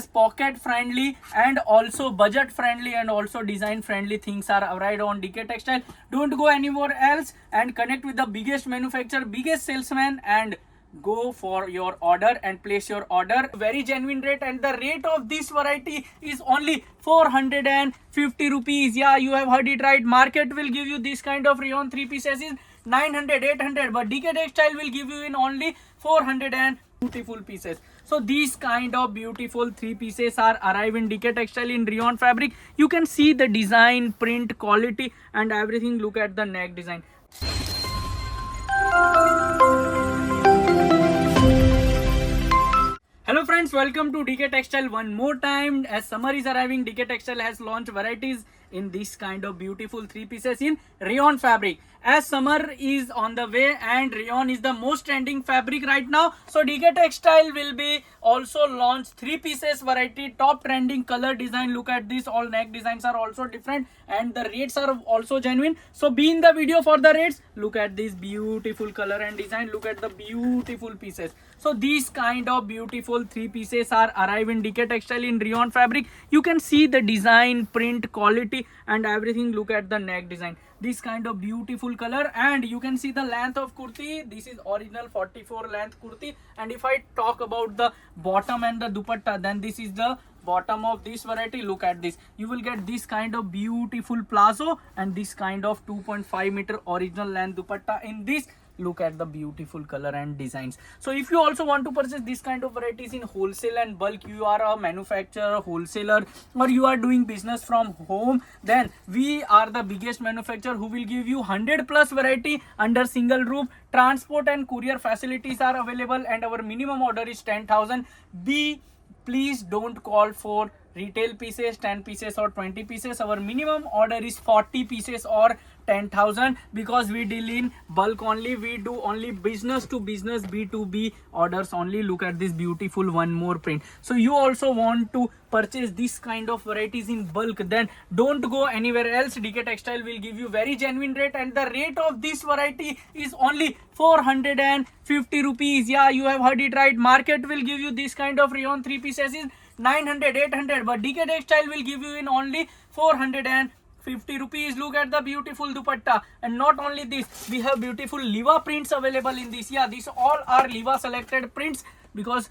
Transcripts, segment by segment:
yes, pocket friendly and also budget friendly and also design friendly things are arrived on DK Textile. Don't go anywhere else and connect with the biggest manufacturer, biggest salesman, and go for your order and place your order. Very genuine rate, and the rate of this variety is only 450 rupees. Yeah, you have heard it right. Market will give you this kind of rayon 3 pieces is 900, 800, but DK Textile will give you in only 400 and beautiful pieces. So these kind of beautiful 3 pieces are arrive in DK Textile in rayon fabric. You can see the design, print, quality and everything. Look at the neck design. Hello friends, welcome to DK Textile one more time. As summer is arriving, DK Textile has launched varieties in this kind of beautiful 3 pieces in rayon fabric. As summer is on the way and rayon is the most trending fabric right now, so DK Textile will be also launch 3 pieces variety, top trending color design. Look at this, all neck designs are also different and the rates are also genuine. So be in the video for the rates. Look at this beautiful color and design. Look at the beautiful pieces. So these kind of beautiful 3 pieces are arrive in DK Textile in rayon fabric. You can see the design, print, quality and everything. Look at the neck design. This kind of beautiful color, and you can see the length of kurti. This is original 44 length kurti. And if I talk about the bottom and the dupatta, then this is the bottom of this variety. Look at this. You will get this kind of beautiful plazo and this kind of 2.5 meter original length dupatta in this. Look at the beautiful color and designs. So if you also want to purchase this kind of varieties in wholesale and bulk, you are a manufacturer, wholesaler, or you are doing business from home, then we are the biggest manufacturer who will give you 100 plus variety under single roof. Transport and courier facilities are available and our minimum order is 10,000. Please don't call for retail pieces, 10 pieces or 20 pieces. Our minimum order is 40 pieces or 10,000 because we deal in bulk only. We do only business to business, B2B orders only. Look at this beautiful one more print. So you also want to purchase this kind of varieties in bulk, then don't go anywhere else. DK Textile will give you very genuine rate, and the rate of this variety is only 450 rupees. Yeah, you have heard it right. Market will give you this kind of rayon 3 pieces is 900, 800, but DK Textile will give you in only 450 rupees. Look at the beautiful dupatta, and not only this, we have beautiful Liva prints available in this. Yeah, these all are Liva selected prints because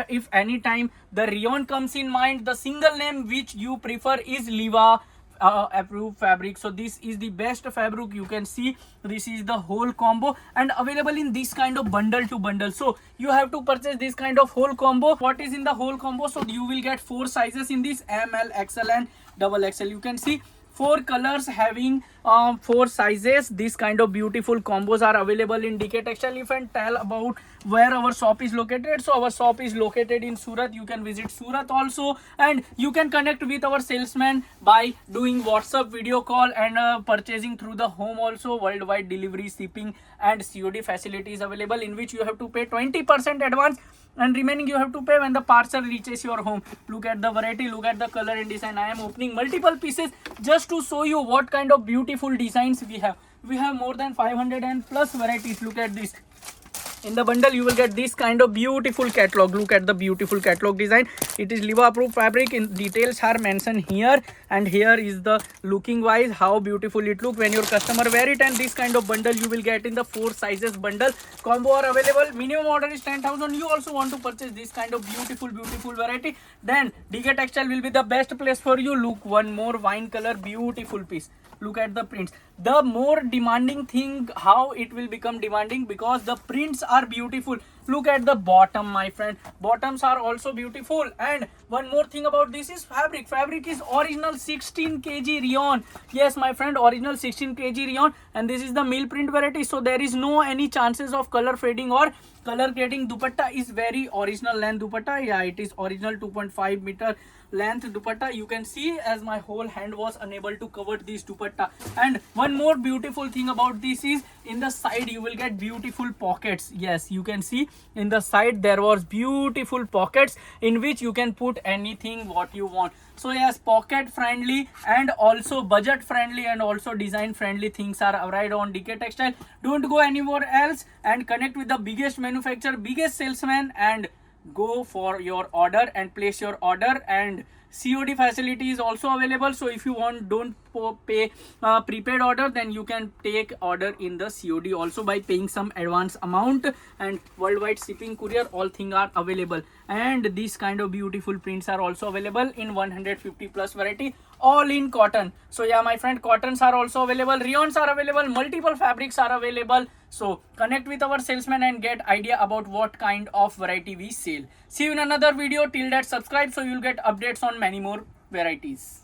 if any time the rayon comes in mind, the single name which you prefer is Liva approved fabric. So this is the best fabric. You can see this is the whole combo and available in this kind of bundle to bundle. So you have to purchase this kind of whole combo. What is in the whole combo? So you will get 4 sizes in this: ML, XL and XXL. You can see 4 colors having 4 sizes. This kind of beautiful combos are available in DK Textile. If I tell about where our shop is located, so our shop is located in Surat. You can visit Surat also, and you can connect with our salesman by doing WhatsApp video call and purchasing through the home also. Worldwide delivery, shipping and COD facilities available, in which you have to pay 20% advance and remaining you have to pay when the parcel reaches your home. Look at the variety, look at the color and design. I am opening multiple pieces just to show you what kind of beautiful designs we have. We have more than 500 and plus varieties. Look at this. In the bundle you will get this kind of beautiful catalog. Look at the beautiful catalog design. It is Liva approved fabric. In details are mentioned here, and here is the looking wise how beautiful it look when your customer wear it. And this kind of bundle you will get in the 4 sizes bundle. Combo are available. Minimum order is 10,000. You also want to purchase this kind of beautiful variety, then DK Textile will be the best place for you. Look, one more wine color beautiful piece. Look at the prints. The more demanding thing, how it will become demanding, because the prints are beautiful. Look at the bottom, my friend. Bottoms are also beautiful. And one more thing about this is fabric. Fabric is original 16 kg rayon. Yes, my friend, original 16 kg rayon. And this is the mill print variety. So there is no any chances of color fading or color getting. Dupatta is very original length dupatta. Yeah, it is original 2.5 meter length dupatta. You can see as my whole hand was unable to cover this dupatta. And one more beautiful thing about this is in the side you will get beautiful pockets. Yes, you can see in the side there was beautiful pockets in which you can put anything what you want. So yes, pocket friendly and also budget friendly and also design friendly things are arrived on DK Textile. Don't go anywhere else and connect with the biggest manufacturer, biggest salesman, and go for your order and place your order, and COD facility is also available. So if you want, don't pay prepaid order, then you can take order in the COD also by paying some advance amount, and worldwide shipping, courier, all things are available. And these kind of beautiful prints are also available in 150 plus variety, all in cotton. So yeah, my friend, cottons are also available, rayons are available, multiple fabrics are available. So connect with our salesman and get idea about what kind of variety we sell. See you in another video. Till that, subscribe so you'll get updates on many more varieties.